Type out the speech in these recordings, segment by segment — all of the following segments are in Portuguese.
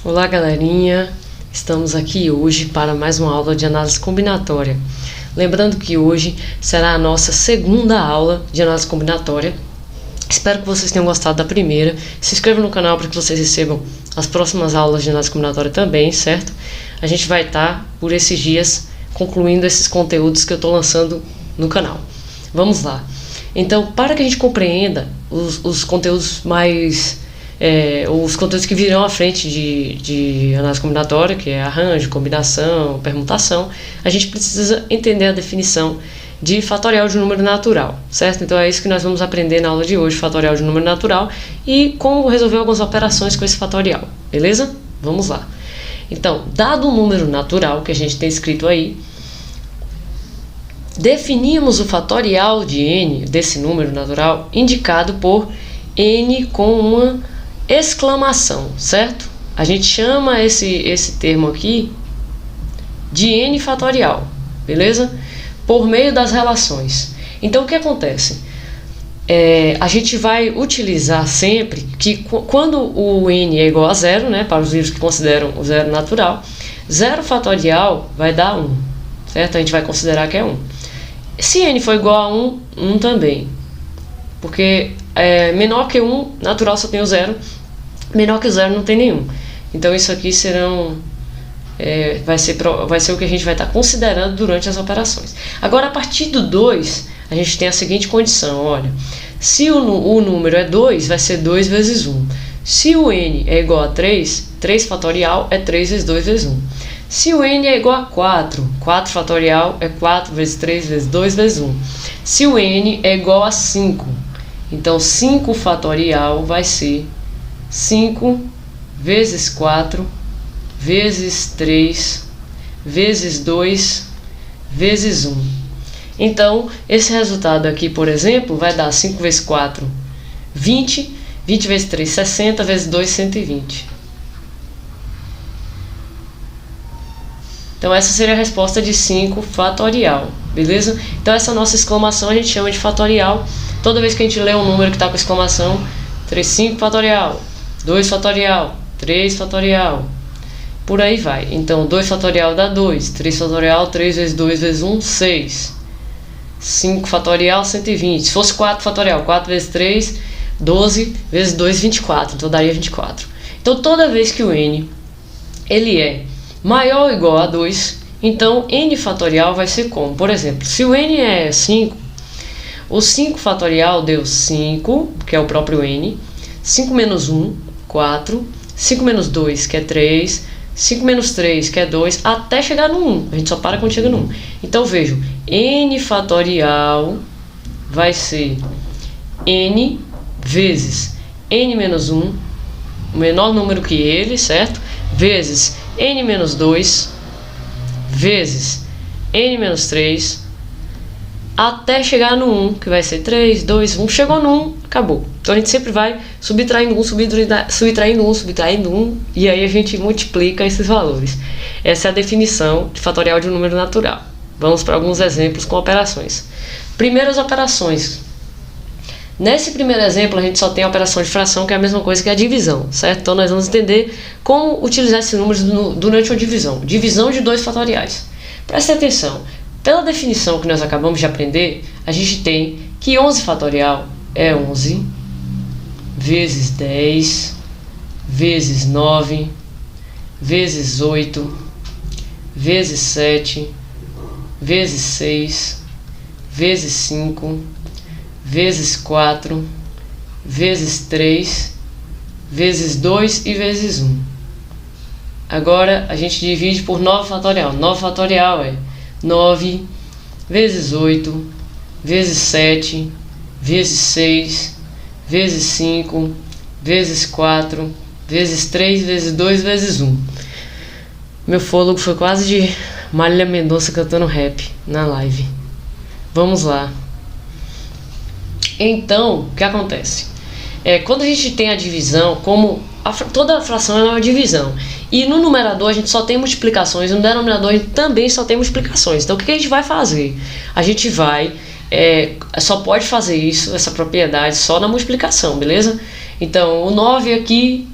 Olá, galerinha! Estamos aqui hoje para mais uma aula de análise combinatória. Lembrando que hoje será a nossa segunda aula de análise combinatória. Espero que vocês tenham gostado da primeira. Se inscrevam no canal para que vocês recebam as próximas aulas de análise combinatória também, certo? A gente vai estar, por esses dias, concluindo esses conteúdos que eu estou lançando no canal. Vamos lá! Então, para que a gente compreenda os conteúdos os conteúdos que virão à frente de análise combinatória, que é arranjo, combinação, permutação, a gente precisa entender a definição de fatorial de número natural, certo? Então é isso que nós vamos aprender na aula de hoje, fatorial de número natural, e como resolver algumas operações com esse fatorial, beleza? Vamos lá. Então, dado o número natural que a gente tem escrito aí, definimos o fatorial de n, desse número natural, indicado por n com uma exclamação, certo? A gente chama esse termo aqui de n fatorial, beleza? Por meio das relações. Então, o que acontece? A gente vai utilizar sempre que quando o n é igual a zero, né, para os livros que consideram o zero natural, 0 fatorial vai dar 1, certo? A gente vai considerar que é 1. Se n for igual a 1, 1 também. Porque menor que 1, natural só tem o 0, menor que o 0 não tem nenhum. Então isso aqui vai ser o que a gente vai estar considerando durante as operações. Agora, a partir do 2, a gente tem a seguinte condição, olha. Se o número é 2, vai ser 2 vezes 1. Se o n é igual a 3, 3 fatorial é 3 vezes 2 vezes 1. Se o n é igual a 4, 4 fatorial é 4 vezes 3 vezes 2 vezes 1. Se o n é igual a 5, então 5 fatorial vai ser 5 vezes 4 vezes 3 vezes 2 vezes 1. Então, esse resultado aqui, por exemplo, vai dar 5 vezes 4, 20, 20 vezes 3, 60, vezes 2, 120. Então, essa seria a resposta de 5 fatorial, beleza? Então, essa nossa exclamação a gente chama de fatorial. Toda vez que a gente lê um número que está com exclamação, 5 fatorial, 2 fatorial, 3 fatorial, por aí vai. Então, 2 fatorial dá 2, 3 fatorial, 3 vezes 2 vezes 1, 6. 5 fatorial, 120. Se fosse 4 fatorial, 4 vezes 3, 12 vezes 2, 24. Então, daria 24. Então, toda vez que o n ele é maior ou igual a 2, então n fatorial vai ser como? Por exemplo, se o n é 5, o 5 fatorial deu 5, que é o próprio n, 5 menos 1, 4, 5 menos 2, que é 3, 5 menos 3, que é 2, até chegar no 1. A gente só para quando chega no 1. Então, vejo, n fatorial vai ser n vezes n menos 1, o menor número que ele, certo? Vezes n menos 2, vezes n menos 3, até chegar no 1, que vai ser 3, 2, 1. Chegou no 1, acabou. Então a gente sempre vai subtraindo 1, subtraindo 1, subtraindo 1, e aí a gente multiplica esses valores. Essa é a definição de fatorial de um número natural. Vamos para alguns exemplos com operações. Primeiras operações. Nesse primeiro exemplo, a gente só tem a operação de fração, que é a mesma coisa que a divisão, certo? Então nós vamos entender como utilizar esses números durante uma divisão. Divisão de 2 fatoriais. Presta atenção. Pela definição que nós acabamos de aprender, a gente tem que 11 fatorial é 11 vezes 10 vezes 9 vezes 8 vezes 7 vezes 6 vezes 5 vezes 4 vezes 3 vezes 2 e vezes 1. Agora a gente divide por 9 fatorial. 9 fatorial é 9 vezes 8 vezes 7 vezes 6 vezes 5 vezes 4 vezes 3 vezes 2 vezes 1. Meu fôlego foi quase de Marília Mendonça cantando rap na live. Vamos lá. Então, o que acontece? Quando a gente tem a divisão, como toda fração é uma divisão, e no numerador a gente só tem multiplicações, e no denominador a gente também só tem multiplicações. Então o que a gente vai fazer? A gente vai só pode fazer isso, essa propriedade, só na multiplicação, beleza? Então o 9 aqui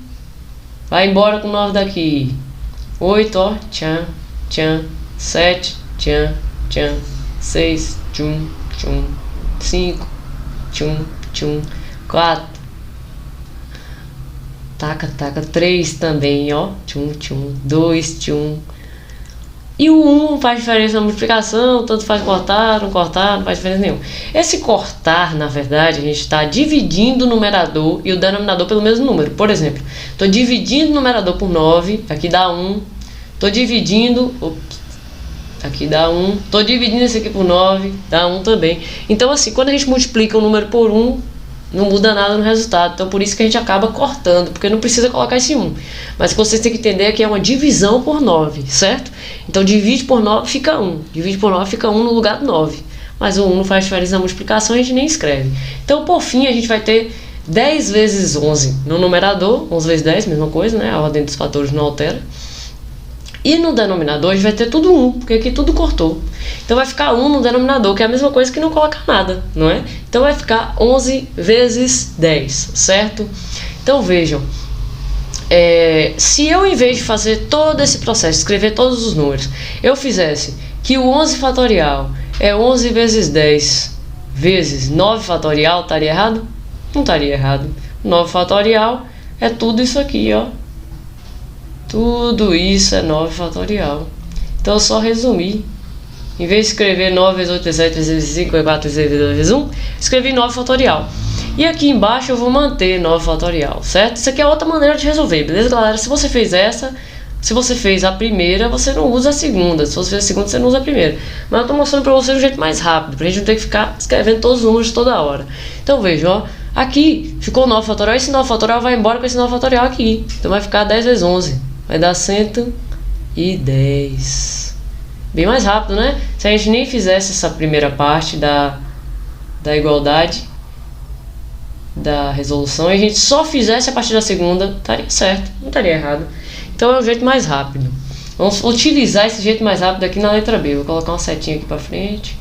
Vai embora com 9 daqui. 8, ó. Tchan, tchan. 7, tchan, tchan. 6, tchum, tchum. 5, tchum, tchum. 4. Taca, taca. 3 também, ó. Tchum, tchum. 2, tchum. E o 1 faz diferença na multiplicação, tanto faz cortar, não faz diferença nenhuma. Esse cortar, na verdade, a gente está dividindo o numerador e o denominador pelo mesmo número. Por exemplo, estou dividindo o numerador por 9, aqui dá 1. Estou dividindo... aqui dá 1. Estou dividindo esse aqui por 9, dá 1 também. Então, assim, quando a gente multiplica um número por 1, não muda nada no resultado. Então, por isso que a gente acaba cortando, porque não precisa colocar esse 1. Mas o que vocês têm que entender é que é uma divisão por 9, certo? Então, divide por 9 fica 1. Divide por 9 fica 1 no lugar do 9. Mas o 1 não faz diferença na multiplicação, a gente nem escreve. Então, por fim, a gente vai ter 10 vezes 11 no numerador. 11 vezes 10, mesma coisa, né? A ordem dos fatores não altera. E no denominador a gente vai ter tudo 1, porque aqui tudo cortou. Então vai ficar 1 no denominador, que é a mesma coisa que não colocar nada, não é? Então vai ficar 11 vezes 10, certo? Então vejam, se eu, em vez de fazer todo esse processo, escrever todos os números, eu fizesse que o 11 fatorial é 11 vezes 10 vezes 9 fatorial, estaria errado? Não estaria errado. 9 fatorial é tudo isso aqui, ó. Tudo isso é 9 fatorial. Então eu só resumi. Em vez de escrever 9 vezes 8 vezes 7 vezes 5 vezes 4 vezes 2 vezes 1, escrevi 9 fatorial. E aqui embaixo eu vou manter 9 fatorial, certo? Isso aqui é outra maneira de resolver, beleza, galera? Se você fez essa, se você fez a primeira, você não usa a segunda. Se você fez a segunda, você não usa a primeira. Mas eu tô mostrando pra vocês um jeito mais rápido, pra gente não ter que ficar escrevendo todos os números toda hora. Então vejam, ó. Aqui ficou 9 fatorial, esse 9 fatorial vai embora com esse 9 fatorial aqui. Então vai ficar 10 vezes 11. Vai dar 110. Bem mais rápido, né? Se a gente nem fizesse essa primeira parte da igualdade, da resolução, e a gente só fizesse a partir da segunda, estaria certo, não estaria errado. Então é o jeito mais rápido. Vamos utilizar esse jeito mais rápido aqui na letra B. Vou colocar uma setinha aqui para frente.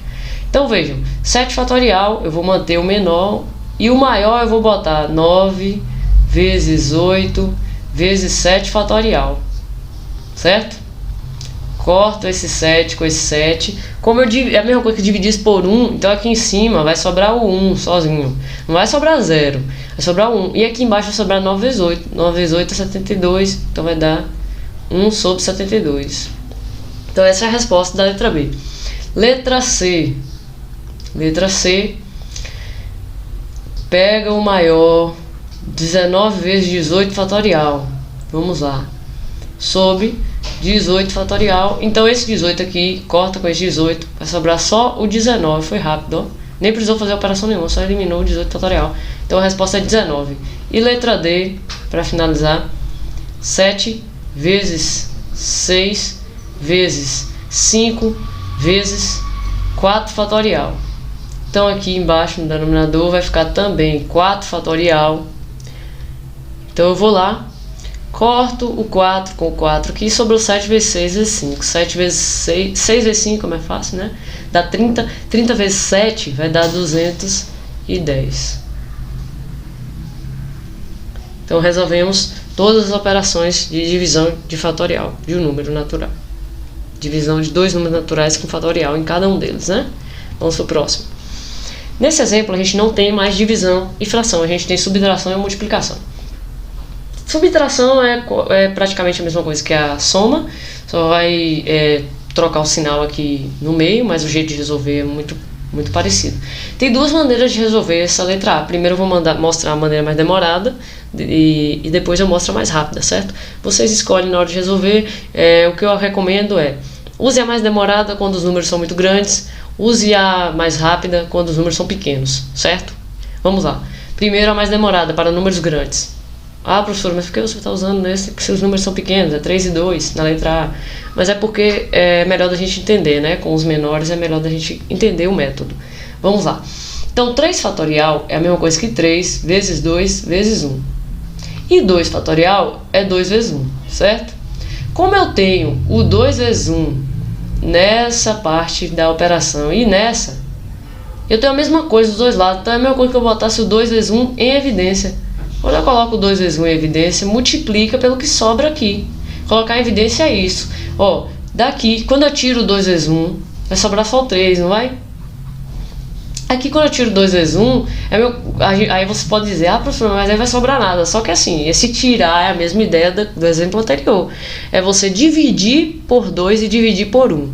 Então vejam, 7 fatorial, eu vou manter o menor, e o maior eu vou botar 9 vezes 8 vezes 7 fatorial, certo? Corto esse 7 com esse 7. Como é a mesma coisa que dividir isso por 1, então aqui em cima vai sobrar o 1 sozinho. Não vai sobrar 0, vai sobrar 1. E aqui embaixo vai sobrar 9 vezes 8. 9 vezes 8 é 72, então vai dar 1 sobre 72. Então essa é a resposta da letra B. Letra C. Letra C. Pega o maior, 19 vezes 18 fatorial. Vamos lá. Sobre 18 fatorial. Então esse 18 aqui, corta com esse 18. Vai sobrar só o 19. Foi rápido, ó. Nem precisou fazer operação nenhuma, só eliminou o 18 fatorial. Então a resposta é 19. E letra D, para finalizar. 7 vezes 6 vezes 5 vezes 4 fatorial. Então aqui embaixo no denominador vai ficar também 4 fatorial. Então eu vou lá, corto o 4 com o 4 aqui, sobrou 7 vezes 6 vezes 5. 7 vezes 6, 6 vezes 5 é mais fácil, né? Dá 30. 30 vezes 7 vai dar 210. Então resolvemos todas as operações de divisão de fatorial de um número natural. Divisão de dois números naturais com fatorial em cada um deles, né? Vamos para o próximo. Nesse exemplo a gente não tem mais divisão e fração, a gente tem subtração e multiplicação. Subtração é praticamente a mesma coisa que a soma, só vai trocar o sinal aqui no meio, mas o jeito de resolver é muito parecido. Tem duas maneiras de resolver essa letra A. Primeiro eu vou mostrar a maneira mais demorada e depois eu mostro a mais rápida, certo? Vocês escolhem na hora de resolver. O que eu recomendo use a mais demorada quando os números são muito grandes, use a mais rápida quando os números são pequenos, certo? Vamos lá. Primeiro a mais demorada para números grandes. Ah, professor, mas por que você está usando nesse que seus números são pequenos? É 3 e 2 na letra A. Mas é porque é melhor da gente entender, né? Com os menores é melhor da gente entender o método. Vamos lá. Então, 3 fatorial é a mesma coisa que 3 vezes 2 vezes 1. E 2 fatorial é 2 vezes 1, certo? Como eu tenho o 2 vezes 1 nessa parte da operação e nessa, eu tenho a mesma coisa dos dois lados. Então é a mesma coisa que eu botasse o 2 vezes 1 em evidência. Quando eu coloco 2 vezes 1 em evidência, multiplica pelo que sobra aqui. Colocar em evidência é isso. Ó, daqui, quando eu tiro 2 vezes 1, vai sobrar só 3, não vai? Aqui quando eu tiro 2 vezes 1, aí você pode dizer, ah, professor, mas aí vai sobrar nada. Só que assim, esse tirar é a mesma ideia do exemplo anterior. É você dividir por 2 e dividir por 1.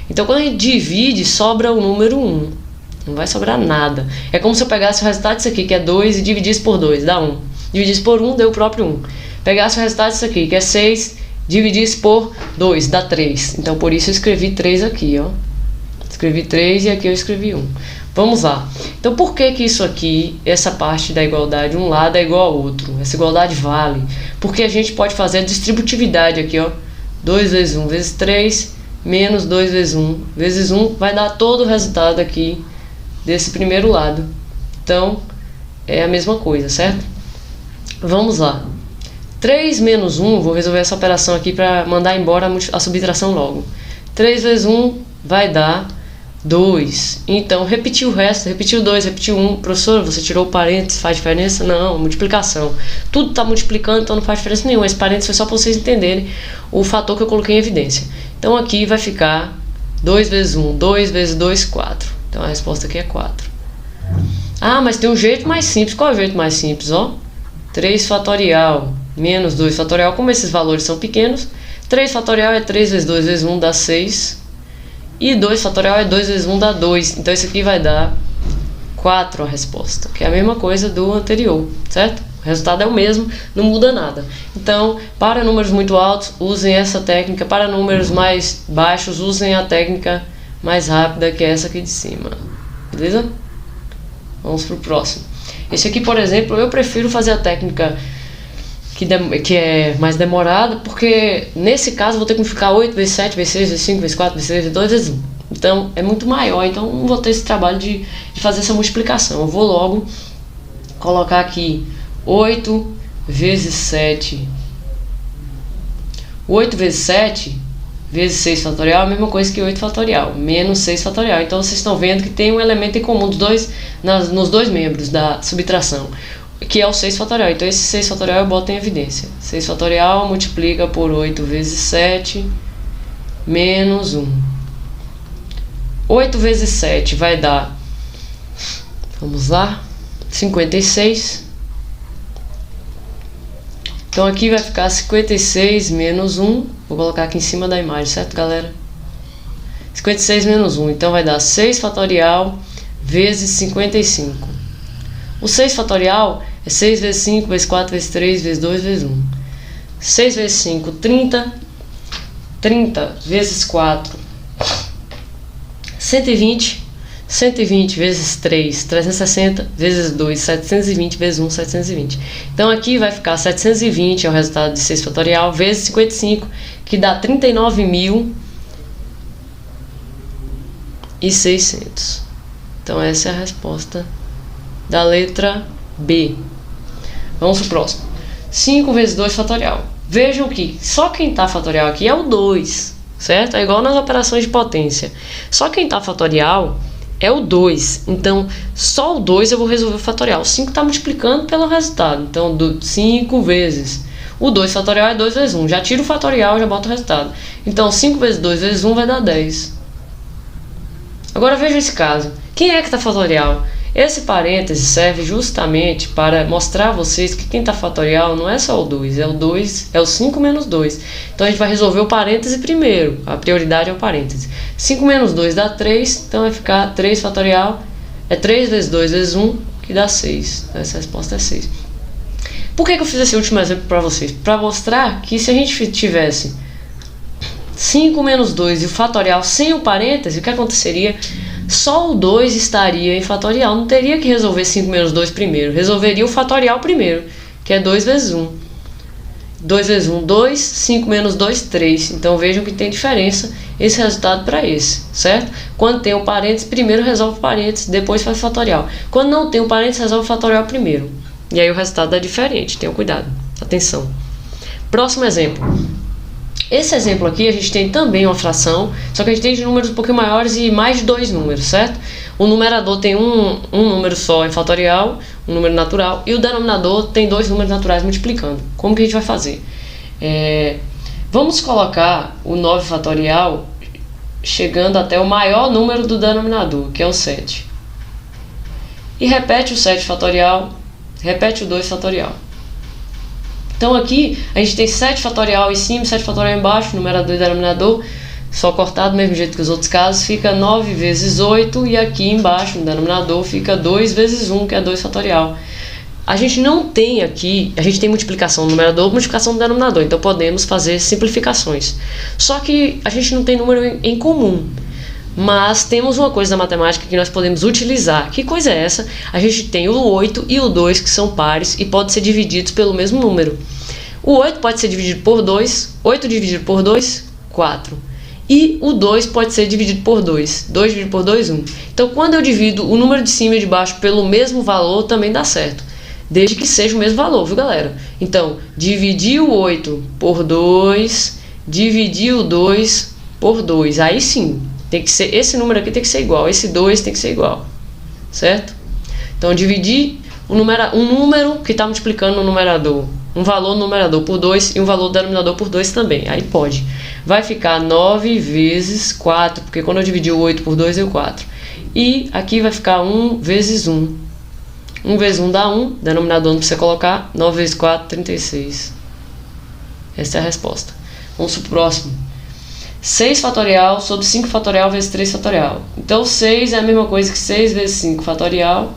Então quando a gente divide, sobra o número 1. Não vai sobrar nada. É como se eu pegasse o resultado disso aqui, que é 2, e dividisse por 2, dá 1. Dividisse por 1, deu o próprio 1. Pegasse o resultado disso aqui, que é 6, dividisse por 2, dá 3. Então por isso eu escrevi 3 aqui, ó. Escrevi 3 e aqui eu escrevi 1. Vamos lá. Então por que que isso aqui, essa parte da igualdade, um lado é igual ao outro? Essa igualdade vale. Porque a gente pode fazer a distributividade aqui, ó. 2 vezes 1 vezes 3, menos 2 vezes 1 vezes 1, vai dar todo o resultado aqui desse primeiro lado. Então é a mesma coisa, certo? Vamos lá. 3 menos 1, vou resolver essa operação aqui para mandar embora a subtração logo. 3 vezes 1 vai dar 2. Então, repetir o resto, repetiu 2, repetiu 1. Professor, você tirou o parênteses, faz diferença? Não, multiplicação. Tudo está multiplicando, então não faz diferença nenhuma. Esse parênteses foi só para vocês entenderem o fator que eu coloquei em evidência. Então, aqui vai ficar 2 vezes 1, 2 vezes 2, 4. Então, a resposta aqui é 4. Ah, mas tem um jeito mais simples. Qual é o jeito mais simples? Ó, 3 fatorial menos 2 fatorial. Como esses valores são pequenos, 3 fatorial é 3 vezes 2 vezes 1 dá 6. E 2 fatorial é 2 vezes 1 dá 2. Então isso aqui vai dar 4 a resposta, que é a mesma coisa do anterior, certo? O resultado é o mesmo, não muda nada. Então, para números muito altos, usem essa técnica. Para números mais baixos, usem a técnica mais rápida, que é essa aqui de cima. Beleza? Vamos para o próximo. Esse aqui, por exemplo, eu prefiro fazer a técnica que é mais demorada, porque nesse caso vou ter que ficar 8 vezes 7 vezes 6 vezes 5 vezes 4 vezes 3 vezes 2 vezes 1. Então é muito maior, então não vou ter esse trabalho de fazer essa multiplicação. Eu vou logo colocar aqui 8 vezes 7. 8 vezes 7 vezes 6 fatorial é a mesma coisa que 8 fatorial, menos 6 fatorial. Então vocês estão vendo que tem um elemento em comum nos dois membros da subtração, que é o 6 fatorial. Então esse 6 fatorial eu boto em evidência. 6 fatorial multiplica por 8 vezes 7 menos 1. 8 vezes 7 vai dar, vamos lá, 56. Então aqui vai ficar 56 menos 1. Vou colocar aqui em cima da imagem, certo, galera? 56 menos 1. Então vai dar 6 fatorial vezes 55. O 6 fatorial é 6 vezes 5 vezes 4 vezes 3 vezes 2 vezes 1. 6 vezes 5, 30. 30 vezes 4, 120. 120 vezes 3, 360 vezes 2, 720 vezes 1, 720. Então aqui vai ficar 720, é o resultado de 6 fatorial, vezes 55, que dá 39.600. Então essa é a resposta da letra B. Vamos para o próximo. 5 vezes 2 fatorial. Vejam que só quem está fatorial aqui é o 2, certo? É igual nas operações de potência. Só quem está fatorial é o 2. Então, só o 2 eu vou resolver o fatorial. O 5 está multiplicando pelo resultado. Então, 5 vezes. O 2 fatorial é 2 vezes 1. Já tiro o fatorial, já boto o resultado. Então, 5 vezes 2 vezes 1 vai dar 10. Agora, veja esse caso. Quem é que está fatorial? Esse parêntese serve justamente para mostrar a vocês que quem está fatorial não é só o 2, é o 2, é o 5 menos 2. Então a gente vai resolver o parêntese primeiro, a prioridade é o parêntese. 5 menos 2 dá 3, então vai ficar 3 fatorial, é 3 vezes 2 vezes 1, que dá 6. Então essa resposta é 6. Por que eu fiz esse último exemplo para vocês? Para mostrar que se a gente tivesse 5 menos 2 e o fatorial sem o parêntese, o que aconteceria? Só o 2 estaria em fatorial, não teria que resolver 5 menos 2 primeiro, resolveria o fatorial primeiro, que é 2 vezes 1. 2 vezes 1, 2, 5 menos 2, 3. Então vejam que tem diferença esse resultado para esse, certo? Quando tem o parênteses, primeiro resolve o parênteses, depois faz fatorial. Quando não tem o parênteses, resolve o fatorial primeiro. E aí o resultado é diferente, tenham cuidado, atenção. Próximo exemplo. Esse exemplo aqui a gente tem também uma fração, só que a gente tem de números um pouquinho maiores e mais de 2 números, certo? o numerador tem um número só em fatorial, um número natural, e o denominador tem dois números naturais multiplicando. Como que a gente vai fazer? Vamos colocar o 9 fatorial chegando até o maior número do denominador, que é o 7. E repete o 7 fatorial, repete o 2 fatorial. Então aqui a gente tem 7 fatorial em cima e 7 fatorial embaixo, numerador e denominador, só cortado do mesmo jeito que os outros casos, fica 9 vezes 8, e aqui embaixo no denominador fica 2 vezes 1, que é 2 fatorial. A gente não tem aqui, a gente tem multiplicação no numerador, multiplicação no denominador, então podemos fazer simplificações. Só que a gente não tem número em comum, mas temos uma coisa na matemática que nós podemos utilizar. Que coisa é essa? A gente tem o 8 e o 2 que são pares e podem ser divididos pelo mesmo número. O 8 pode ser dividido por 2, 8 dividido por 2, 4. E o 2 pode ser dividido por 2, 2 dividido por 2, 1. Então quando eu divido o número de cima e de baixo pelo mesmo valor, também dá certo. Desde que seja o mesmo valor, viu, galera? Então, dividir o 8 por 2, dividir o 2 por 2. Aí sim, tem que ser, esse número aqui tem que ser igual, esse 2 tem que ser igual, certo? Então, dividir um número que está multiplicando no numerador, um valor no numerador por 2 e um valor do denominador por 2 também. Aí pode. Vai ficar 9 vezes 4, porque quando eu dividir o 8 por 2, deu 4. E aqui vai ficar 1 vezes 1. 1 vezes 1 dá 1, denominador não precisa colocar, 9 vezes 4, 36. Essa é a resposta. Vamos para o próximo. 6 fatorial sobre 5 fatorial vezes 3 fatorial. Então 6 é a mesma coisa que 6 vezes 5 fatorial.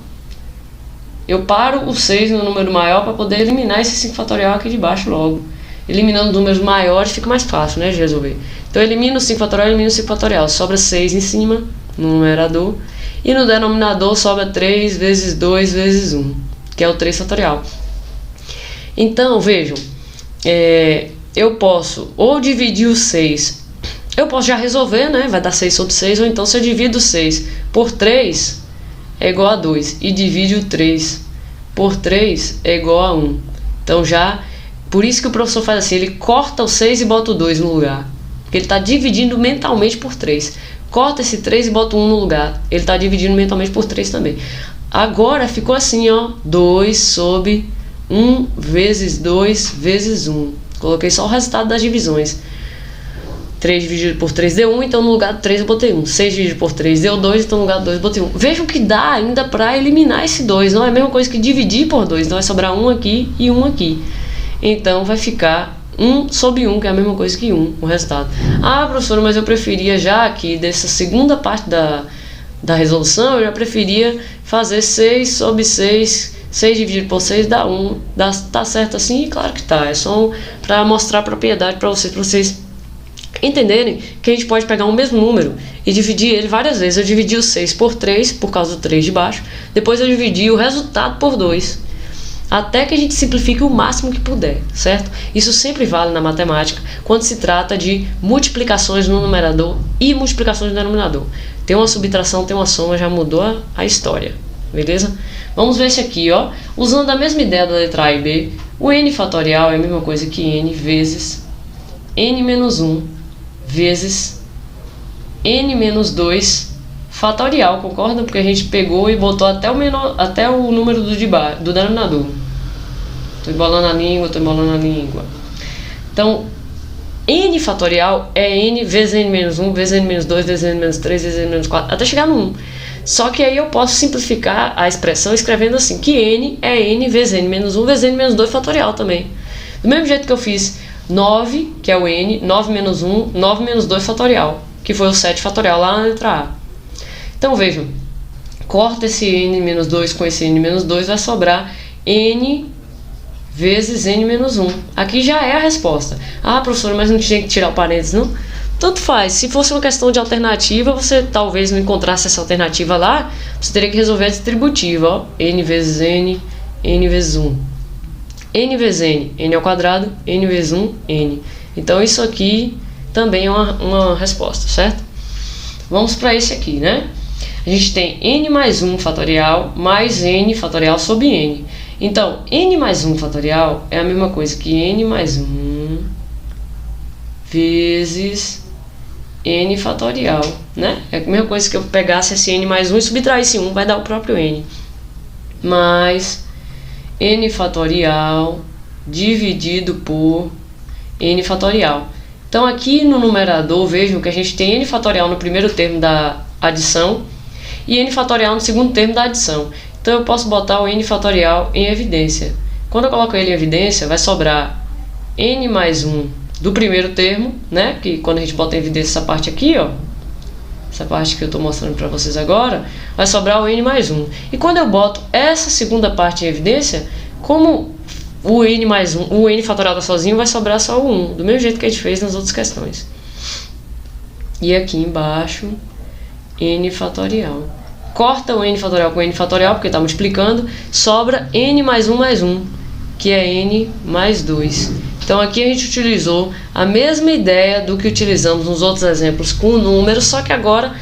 Eu paro o 6 no número maior para poder eliminar esse 5 fatorial aqui de baixo logo. Eliminando números maiores fica mais fácil, né, de resolver. Então eu elimino o 5 fatorial, elimino o 5 fatorial. Sobra 6 em cima, no numerador. E no denominador sobra 3 vezes 2 vezes 1, que é o 3 fatorial. Então, vejam, eu posso ou dividir o 6, eu posso já resolver, né? Vai dar 6 sobre 6, ou então se eu divido 6 por 3, é igual a 2. E divide o 3 por 3 é igual a 1. Então já, por isso que o professor faz assim, ele corta o 6 e bota o 2 no lugar. Porque ele está dividindo mentalmente por 3. Corta esse 3 e bota 1 no lugar. Ele está dividindo mentalmente por 3 também. Agora ficou assim, ó. 2 sobre 1 vezes 2 vezes 1. Coloquei só o resultado das divisões. 3 dividido por 3 deu 1, então no lugar do 3 eu botei 1. 6 dividido por 3 deu 2, então no lugar do 2 eu botei 1. Vejam que dá ainda para eliminar esse 2. Não é a mesma coisa que dividir por 2. Então vai sobrar 1 aqui e 1 aqui. Então vai ficar 1 sobre 1, que é a mesma coisa que 1, o resultado. Ah, professora, mas eu preferia já aqui, dessa segunda parte da resolução, eu já preferia fazer 6 sobre 6, 6 dividido por 6 dá 1. Tá certo assim? Claro que tá. É só para mostrar a propriedade para vocês entenderem que a gente pode pegar um mesmo número e dividir ele várias vezes. Eu dividi o 6 por 3, por causa do 3 de baixo. Depois eu dividi o resultado por 2. Até que a gente simplifique o máximo que puder, certo? Isso sempre vale na matemática, quando se trata de multiplicações no numerador e multiplicações no denominador. Tem uma subtração, tem uma soma, já mudou a história, beleza? Vamos ver esse aqui, ó. Usando a mesma ideia da letra A e B, o n fatorial é a mesma coisa que n vezes n menos 1 vezes n menos 2 fatorial, concorda? Porque a gente pegou e botou até o número do denominador. Tô embolando a língua. Então, n fatorial é n vezes n menos 1, vezes n menos 2, vezes n menos 3, vezes n menos 4, até chegar no 1. Só que aí eu posso simplificar a expressão escrevendo assim, que n é n vezes n menos 1, vezes n menos 2 fatorial também. Do mesmo jeito que eu fiz 9, que é o n, 9 menos 1, 9 menos 2 fatorial, que foi o 7 fatorial lá na letra A. Então vejam, corta esse n menos 2 com esse n menos 2, vai sobrar n vezes n menos 1. Aqui já é a resposta. Ah, professor, mas não tinha que tirar o parênteses, não? Tanto faz. Se fosse uma questão de alternativa, você talvez não encontrasse essa alternativa lá, você teria que resolver a distributiva, ó. N vezes n, n vezes 1. N vezes n, n ao quadrado, n vezes 1, n. Então isso aqui também é uma resposta, certo? Vamos para esse aqui, né? A gente tem n mais 1 fatorial mais n fatorial sobre n. Então, n mais 1 fatorial é a mesma coisa que n mais 1 vezes n fatorial, né? É a mesma coisa que eu pegasse esse n mais 1 e subtraísse 1, vai dar o próprio n. Mais n fatorial dividido por n fatorial. Então aqui no numerador, vejam que a gente tem n fatorial no primeiro termo da adição e n fatorial no segundo termo da adição. Então eu posso botar o n fatorial em evidência. Quando eu coloco ele em evidência, vai sobrar n mais 1 do primeiro termo, né? Que quando a gente bota em evidência essa parte aqui, ó, essa parte que eu estou mostrando para vocês agora, vai sobrar o n mais 1. E quando eu boto essa segunda parte em evidência, como o n mais 1, o n fatorial está sozinho, vai sobrar só o 1, do mesmo jeito que a gente fez nas outras questões. E aqui embaixo, n fatorial. Corta o n fatorial com n fatorial, porque está multiplicando, sobra n mais 1, que é n mais 2. Então aqui a gente utilizou a mesma ideia do que utilizamos nos outros exemplos com o número, só que agora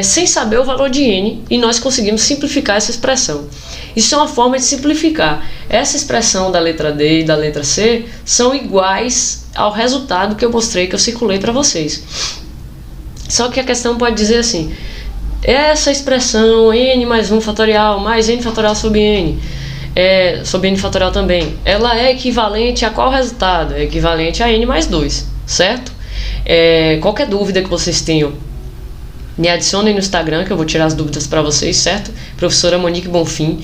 sem saber o valor de n, e nós conseguimos simplificar essa expressão. Isso é uma forma de simplificar. Essa expressão da letra D e da letra C são iguais ao resultado que eu mostrei, que eu circulei para vocês. Só que a questão pode dizer assim: essa expressão n mais 1 fatorial mais n fatorial sobre n, sobre n fatorial também, ela é equivalente a qual resultado? É equivalente a n mais 2, certo? Qualquer dúvida que vocês tenham, me adicionem no Instagram, que eu vou tirar as dúvidas para vocês, certo? Professora Monique Bonfim,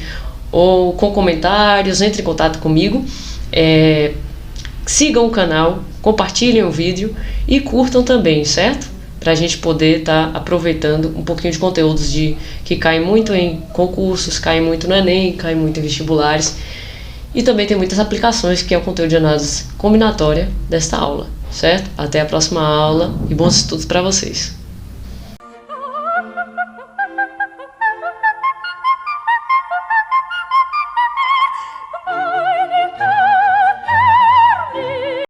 ou com comentários, entre em contato comigo, sigam o canal, compartilhem o vídeo e curtam também, certo? Para a gente poder estar aproveitando um pouquinho de conteúdos que caem muito em concursos, caem muito no Enem, caem muito em vestibulares, e também tem muitas aplicações, que é o conteúdo de análise combinatória desta aula, certo? Até a próxima aula e bons estudos para vocês!